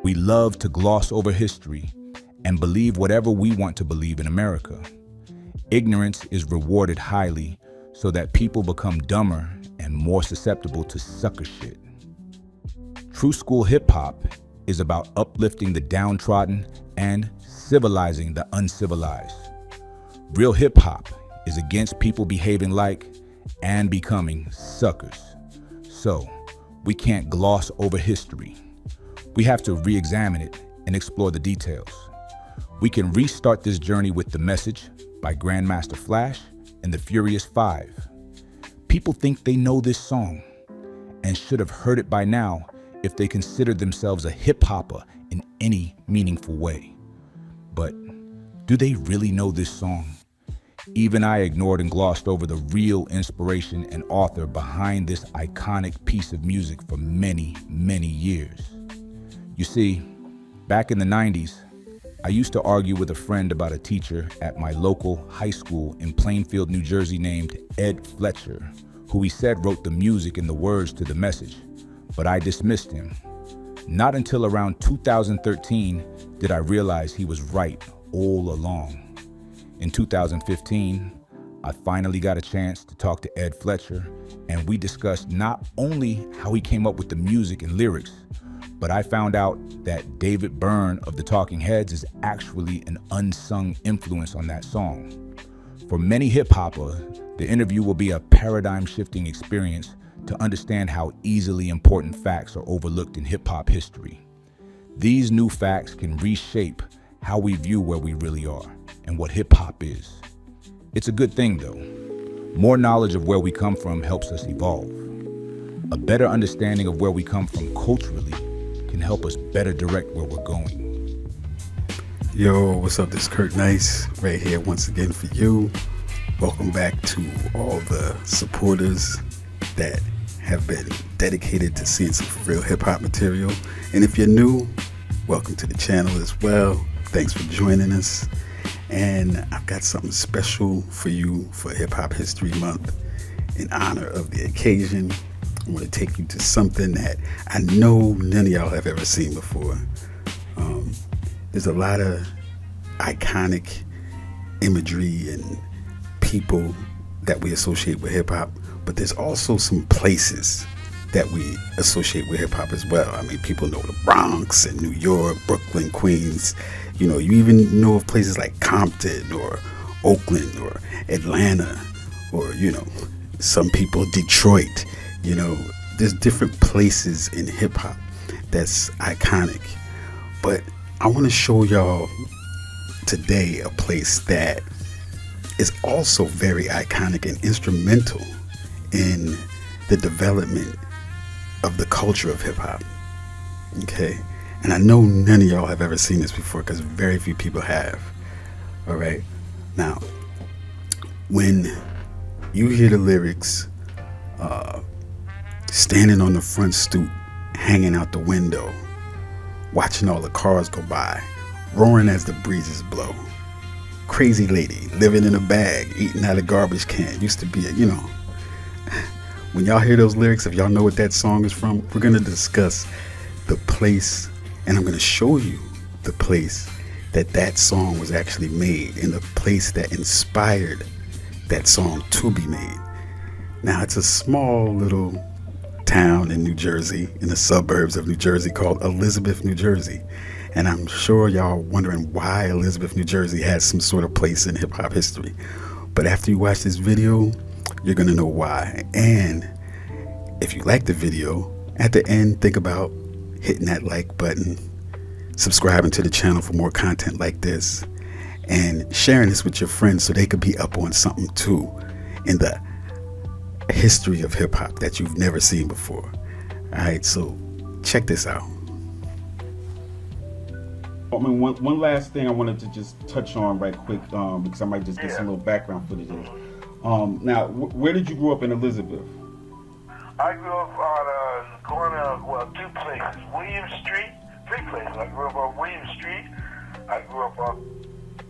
We love to gloss over history and believe whatever we want to believe in America. Ignorance is rewarded highly so that people become dumber and more susceptible to sucker shit. True school hip-hop is about uplifting the downtrodden and civilizing the uncivilized. Real hip-hop is against people behaving like and becoming suckers. So, we can't gloss over history. We have to re-examine it and explore the details. We can restart this journey with The Message by Grandmaster Flash and the Furious Five. People think they know this song and should have heard it by now if they considered themselves a hip-hopper in any meaningful way. But do they really know this song? Even I ignored and glossed over the real inspiration and author behind this iconic piece of music for many, many years. You see, back in the 90s, I used to argue with a friend about a teacher at my local high school in Plainfield, New Jersey named Ed Fletcher, who he said wrote the music and the words to The Message, but I dismissed him. Not until around 2013 did I realize he was right all along. In 2015, I finally got a chance to talk to Ed Fletcher, and we discussed not only how he came up with the music and lyrics, but I found out that David Byrne of the Talking Heads is actually an unsung influence on that song. For many hip-hoppers, the interview will be a paradigm-shifting experience to understand how easily important facts are overlooked in hip-hop history. These new facts can reshape how we view where we really are and what hip-hop is. It's a good thing, though. More knowledge of where we come from helps us evolve. A better understanding of where we come from culturally can help us better direct where we're going. Yo, what's up? This is Kurt Nice right here once again for you. Welcome back to all the supporters that have been dedicated to seeing some real hip-hop material. And if you're new, welcome to the channel as well. Thanks for joining us. And I've got something special for you for Hip Hop History Month in honor of the occasion. I want to take you to something that I know none of y'all have ever seen before. There's a lot of iconic imagery and people that we associate with hip hop, but there's also some places that we associate with hip hop as well. I mean, people know the Bronx and New York, Brooklyn, Queens. You know, you even know of places like Compton or Oakland or Atlanta or, you know, some people Detroit. You know, there's different places in hip hop that's iconic. But I want to show y'all today a place that is also very iconic and instrumental in the development of the culture of hip hop. Okay? And I know none of y'all have ever seen this before because very few people have. All right? Now, when you hear the lyrics, standing on the front stoop, hanging out the window, watching all the cars go by, roaring as the breezes blow. Crazy lady, living in a bag, eating out of garbage can. Used to be, you know. When y'all hear those lyrics, if y'all know what that song is from, we're going to discuss the place, and I'm going to show you the place that that song was actually made and the place that inspired that song to be made. Now, it's a small little town in New Jersey, in the suburbs of New Jersey, called Elizabeth, New Jersey. And I'm sure y'all are wondering why Elizabeth, New Jersey has some sort of place in hip hop history. But after you watch this video, you're going to know why. And if you like the video, at the end, think about hitting that like button, subscribing to the channel for more content like this, and sharing this with your friends so they could be up on something too in the history of hip hop that you've never seen before. All right, so check this out. I mean, one last thing I wanted to just touch on right quick, because I might just get some little background footage in. Now, where did you grow up in Elizabeth? I grew up on a corner, well, two places. William Street, three places. I grew up on William Street, I grew up on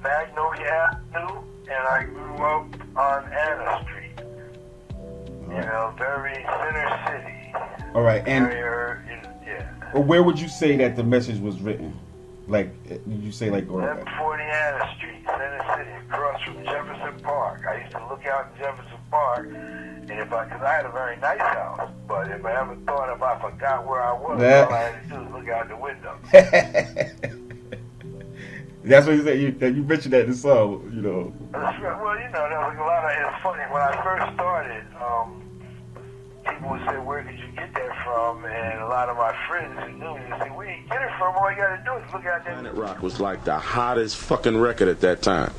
Magnolia Avenue, and I grew up on Anna Street. You know, very center city. All right, and yeah. or where would you say that the message was written? Like, did you say like? 1140 Anna Street, Center City, across from Jefferson Park. I used to look out in Jefferson Park, and because I had a very nice house, but if I ever thought if I forgot where I was, all I had to do was look out the window. That's what you said. You mentioned that in the song, you know. That's right. Well, you know, there was a lot of. It's funny when I first started. People would say, "Where did you get that from?" And a lot of my friends who knew me would say, "Where you get it from? All you got to do is look out there." Planet Rock was like the hottest fucking record at that time.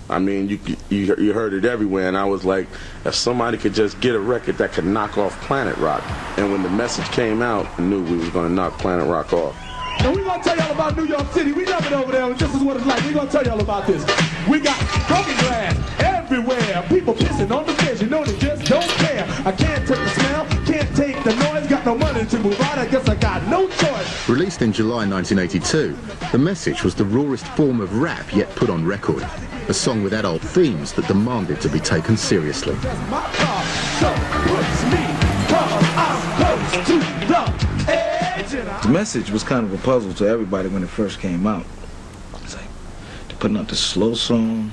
I mean, you heard it everywhere, and I was like, if somebody could just get a record that could knock off Planet Rock. And when the message came out, I knew we was going to knock Planet Rock off. And we're going to tell y'all about New York City. We love it over there. This is what it's like. We're going to tell y'all about this. We got broken glass everywhere. People pissing on the beds. You know they just don't care. I can't take the smell. Can't take the noise. Got no money to move out. I guess I got no choice. Released in July 1982, The Message was the rawest form of rap yet put on record. A song with adult themes that demanded to be taken seriously. That's my car. So push me. Cause I'm close to the edge. The Message was kind of a puzzle to everybody when it first came out. It's like they're putting out this slow song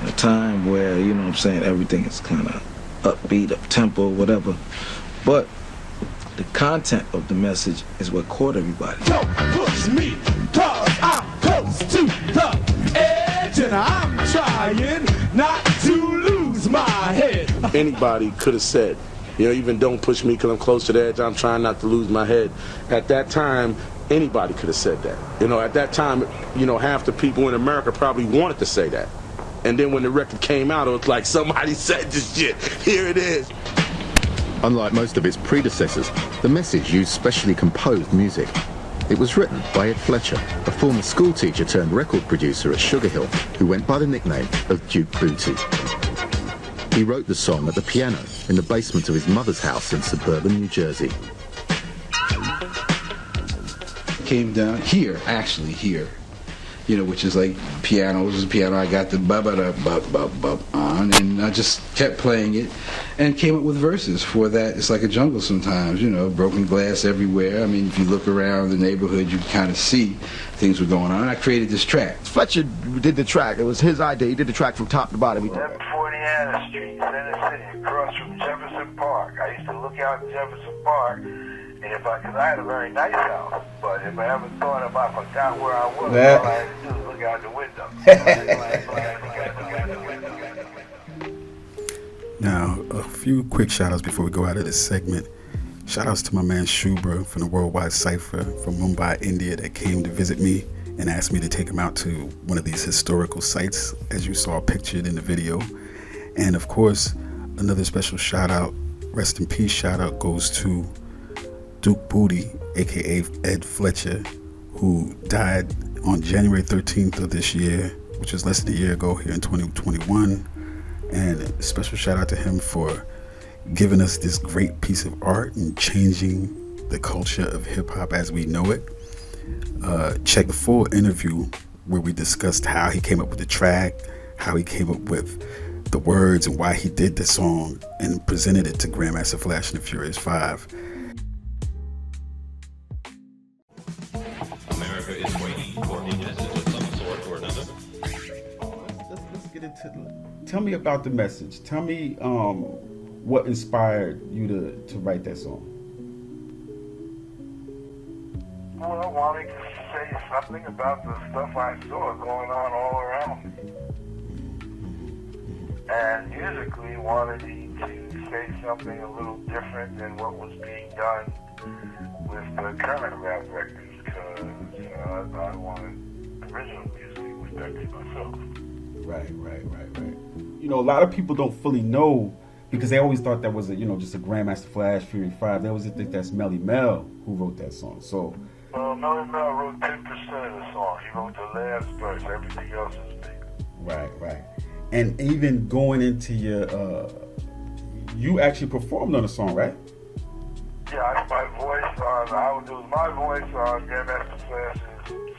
at a time where, you know what I'm saying, everything is kind of upbeat, up-tempo, whatever. But the content of the message is what caught everybody. Don't push me, cause I'm close to the edge, and I'm trying not to lose my head. Anybody could have said, you know, even don't push me because I'm close to the edge, I'm trying not to lose my head. At that time, anybody could have said that. You know, at that time, you know, half the people in America probably wanted to say that. And then when the record came out, it was like, somebody said this shit. Here it is. Unlike most of its predecessors, The Message used specially composed music. It was written by Ed Fletcher, a former schoolteacher turned record producer at Sugar Hill, who went by the nickname of Duke Bootee. He wrote the song at the piano in the basement of his mother's house in suburban New Jersey. Came down here, actually here, you know, which is like piano. This is piano. I got the ba-ba-da-ba-ba-ba on, and I just kept playing it and came up with verses for that. It's like a jungle sometimes, you know, broken glass everywhere. I mean, if you look around the neighborhood, you kind of see things were going on. I created this track. Fletcher did the track. It was his idea. He did the track from top to bottom. 1140 Anna Street, Center City, across from Jefferson Park. I used to look out in Jefferson Park, and because I had a very nice house, but if I ever thought if I forgot where I was, all I had to do was look out the window. Now, a few quick shout-outs before we go out of this segment. Shout-outs to my man Shubra from the Worldwide Cypher from Mumbai, India, that came to visit me and asked me to take him out to one of these historical sites, as you saw pictured in the video. And of course, another special shout-out, rest in peace shout-out goes to Duke Bootee, aka Ed Fletcher, who died on January 13th of this year, which was less than a year ago here in 2021. And a special shout out to him for giving us this great piece of art and changing the culture of hip hop as we know it. Check the full interview where we discussed how he came up with the track, how he came up with the words and why he did the song and presented it to Grandmaster Flash and the Furious 5. America is waiting for injustice of some sort or another. Let's get into. Tell me about the message. Tell me what inspired you to write that song. Well, I wanted to say something about the stuff I saw going on all around me. And musically wanted to say something a little different than what was being done with the current rap records, because I wanted original music, which that is myself. Right. You know, a lot of people don't fully know, because they always thought that was just a Grandmaster Flash, Fury 5. They always think that's Melly Mel who wrote that song. So, Melly Mel wrote 10% of the song. He wrote the last verse. Everything else is me. Right. And even going into your, you actually performed on the song, right? Yeah, my voice on Grandmaster Flash's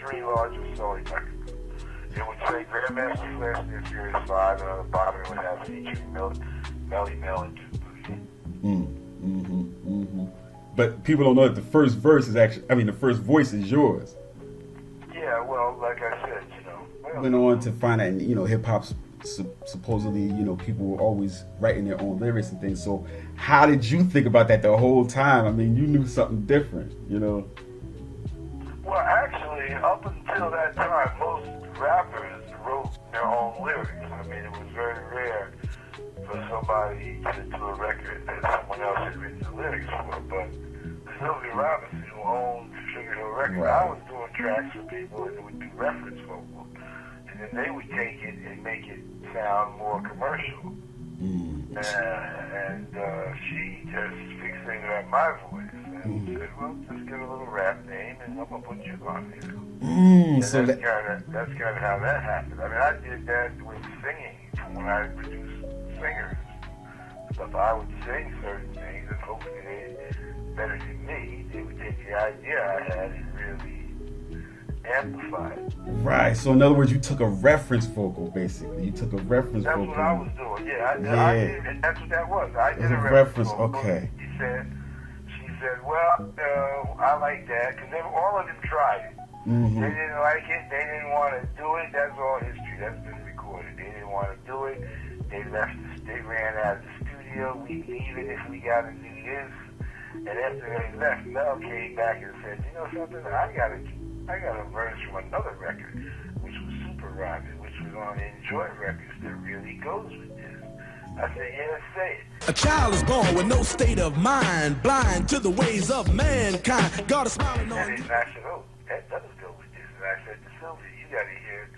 3 largest selling records. It would say Grandmaster Flash and the Furious 5, and on the bottom it would have featuring Melly Mel and Duke Bootee. But people don't know that the first verse is the first voice is yours. Yeah, well, like I said, Went on to find that, hip hop's supposedly, people were always writing their own lyrics and things. So how did you think about that the whole time? I mean, you knew something different, Well, actually, up until that time, most rappers wrote their own lyrics. I mean, it was very rare for somebody to do a record that someone else had written the lyrics for. But Sylvia Robinson, who owned Sugar Hill Records, I was doing tracks for people and it would be reference vocals. And then they would take it and make it sound more commercial. And she just fixated on my voice and said, well, just get a little rap name and I'm going to put you on here. So that's kind of how that happened. I mean, I did that with singing when I produced singers. Stuff I would sing certain things and hopefully they, better than me, they would take the idea I had and really amplify it. Right. So in other words, you took a reference vocal, basically. You took a reference vocal. That's what I was doing. Yeah, I did, and that's what that was. I did a reference vocal. Okay. She said, well, I like that because all of them tried it. Mm-hmm. They didn't like it. They didn't want to do it. That's all history. That's been recorded. They didn't want to do it. They left. They ran out of the studio. We leave it if we got to do this. And after they left, Mel came back and said, you know something? I got a verse from another record, which was Super Rhyming, which was on Enjoy Records that really goes with this. I said, yeah, say it. A child is born with no state of mind, blind to the ways of mankind. God is smiling on you. And I said, oh, that does go with this. And I said to Sylvia, you got to hear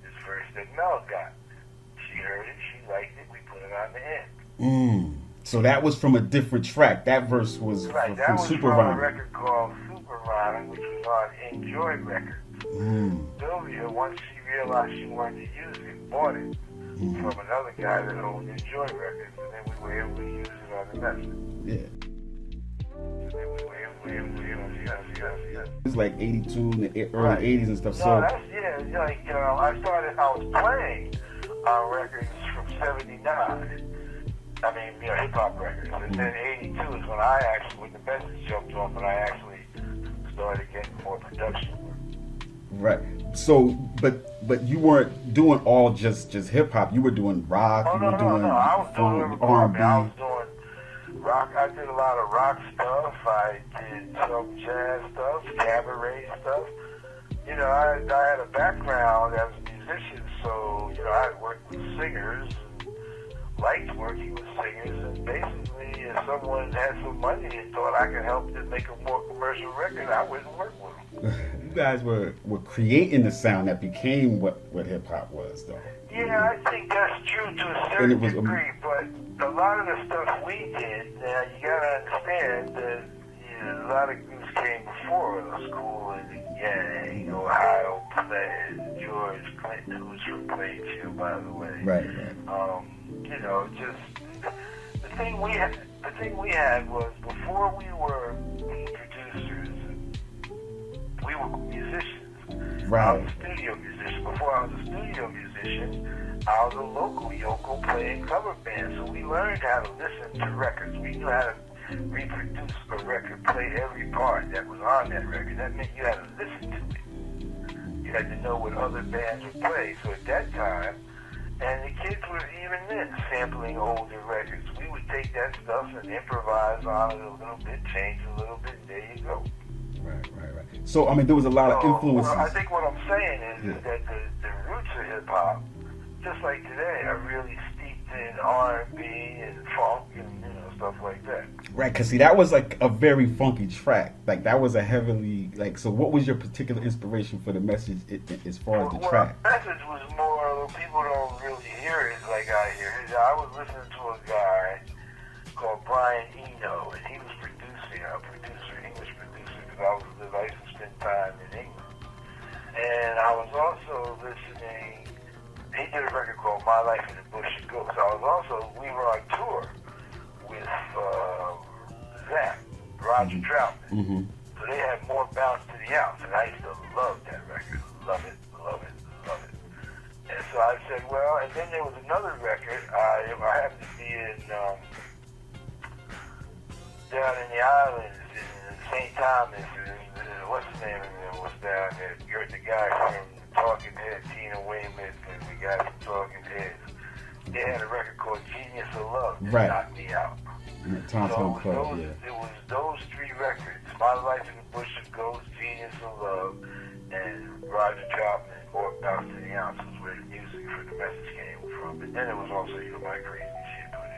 this verse that Mel got. She heard it, she liked it, we put it on the end. So that was from a different track. That verse was from Super Rhyming. That was from a Rhyming. record called Super Rhyming, which was on Enjoy Records. Sylvia, once she realized she wanted to use it, bought it from another guy that owned Enjoy Records, and then we were able to use it on the message. Yeah. And then we were able to, It was like 82 in the early 80s and stuff. No, So that's, I was playing on records from 79. I mean, hip-hop records. And then 82 is when when the message jumped off and I actually started getting more production work. right. So, but you weren't doing all just hip hop. You were doing rock. Oh, you no, were doing I was doing R&B. I was doing rock. I did a lot of rock stuff. I did some jazz stuff, cabaret stuff. I had a background as a musician, so, I had worked with singers. Liked working with singers, and basically if someone had some money and thought I could help them make a more commercial record, I wouldn't work with them. You guys were creating the sound that became what hip hop was, though. Yeah, I think that's true to a certain degree, but a lot of the stuff we did, now you gotta understand that a lot of groups came before us, Cool and the Gang, Ohio Pledge, George Clinton, who's from Plainfield, by the way. Right. Just the thing we had was before we were producers, we were musicians. Right. I was a studio musician. Before I was a studio musician, I was a local yokel playing cover band. So we learned how to listen to records. We knew how to reproduce a record, play every part that was on that record. That meant you had to listen to it. You had to know what other bands would play. So at that time, and the kids were even then sampling older records. We would take that stuff and improvise on it a little bit, change a little bit, and there you go. Right. So, there was a lot of influences. Well, I think what I'm saying is that the roots of hip-hop, just like today, are really steeped in R&B and funk and, stuff like that. Right, because see, that was like a very funky track. Like, that was a heavily, so what was your particular inspiration for the message as far as the track? The message was more, people don't really hear it like I hear it. I was listening to a guy called Brian Eno, and he was producing, English producer, because I used to spend time in England. And I was also listening, he did a record called My Life in the Bush and Ghost. We were on tour with Zach, Roger Troutman. Mm-hmm. So they had more bounce to the outs, and I used to love that record. Love it. And so I said, well, and then there was another record. I happened to be down in the islands in St. Thomas, what's his name was down there. You're the guy from Talking Heads, Tina Weymouth, and the guy from Talking Heads. They had a record called Genius of Love that knocked me out. Tom So Club, it was those three records: My Life in the Bush of Ghosts, Genius of Love, and Roger Troutman, or Bounce to the Ounce was where the music for the message came from. But then it was also My Crazy Shit put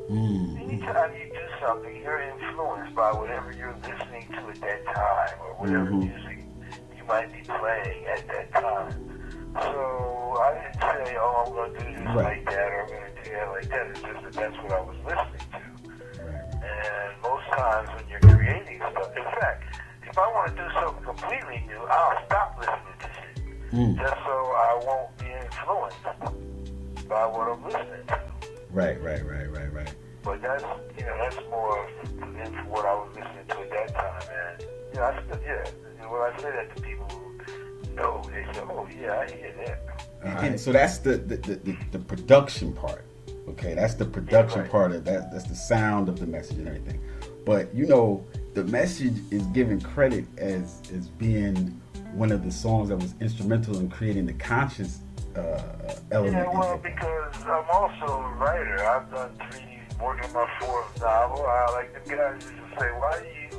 in. Anytime you do something, you're influenced by whatever you're listening to at that time, or whatever music you might be playing at that time. So I didn't say, oh, I'm going to do this like that, or I'm going to do that like that. It's just that that's what I was listening to. And most times when you're creating stuff, in fact, if I want to do something completely new, I'll stop listening to shit. Just so I won't be influenced by what I'm listening to. Right. But that's, that's more than what I was listening to at that time. And, I still, when I say that to people who know, they say, oh, yeah, I hear that. And so that's the production part. Okay, that's the production part of that. That's the sound of the message and everything. But the message is given credit as being one of the songs that was instrumental in creating the conscious element. Yeah, well, because I'm also a writer. I've done 3, working on my 4th novel. I like the guys used to say,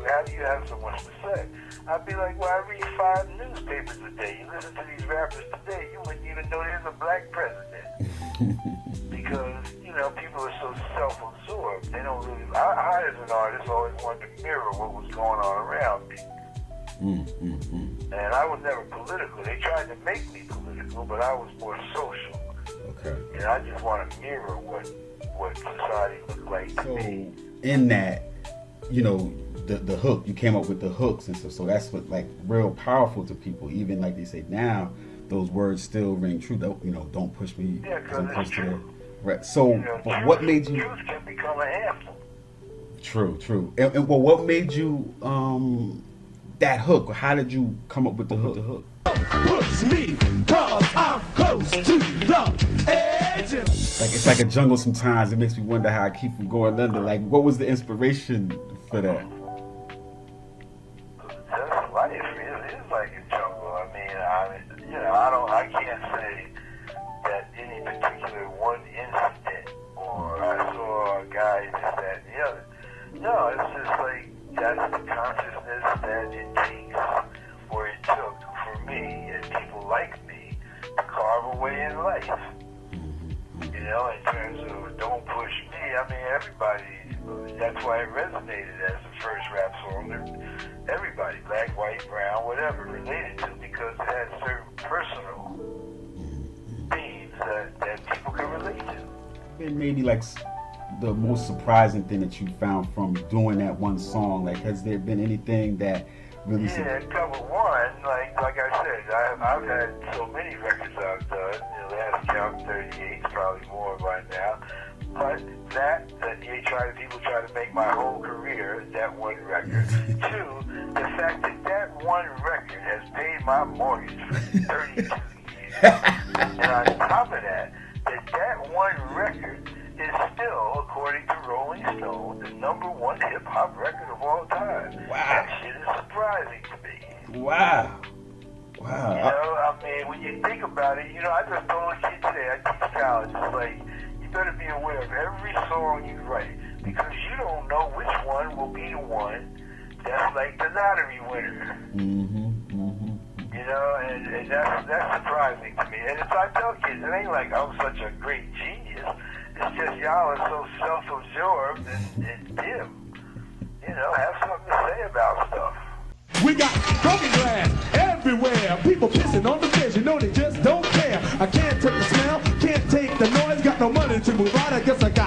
how do you have so much to say? I'd be like, well, I read 5 newspapers a day. You listen to these rappers today, you wouldn't even know there's a black president. Because, people are so self-absorbed. They don't really, I as an artist always wanted to mirror what was going on around me. And I was never political. They tried to make me political, but I was more social. Okay. And I just want to mirror what society looked like to me. In that, the hook, you came up with the hooks and stuff. So that's what real powerful to people. Even like they say now, those words still ring true. Don't push me. Yeah, because it's true. Right. So, but what made you? Truth can become an anthem. True. And what made you that hook? How did you come up with the hook? Push me, cause I'm close to the edge. It's like a jungle sometimes. It makes me wonder how I keep from going under. What was the inspiration for that? Just life. It is like a jungle. I can't say that any particular one incident or I saw a guy this, that, and the other. No, it's just that's the consciousness that it takes, or it took for me and people like me to carve away in life. In terms of don't push me, everybody, that's why it resonated as the first rap song that everybody, black, white, brown, whatever, related to, because it had certain personal themes that people can relate to. And maybe the most surprising thing that you found from doing that one song, has there been anything that really? Yeah, cover one, like I said, I've had so many records I've done. Last count 38, probably more by now. But people try to make my whole career that one record. 2, the fact that one record has paid my mortgage for 32 years. And on top of that one record is still, according to Rolling Stone, the #1 hip-hop record of all time. Wow. That shit is surprising to me. Wow. When you think about it, I just told a kid today, I teach college, it's you better be aware of every song you write, because you don't know which one will be the one that's the lottery winner. And that's surprising to me. And I tell kids, it ain't like I'm such a great genius. It's just y'all are so self-absorbed and dim. Have something to say about stuff. We got broken glass everywhere. People pissing on the bed, they just don't care. I can't take the smell, can't take the noise. Got no money to move out, I guess I got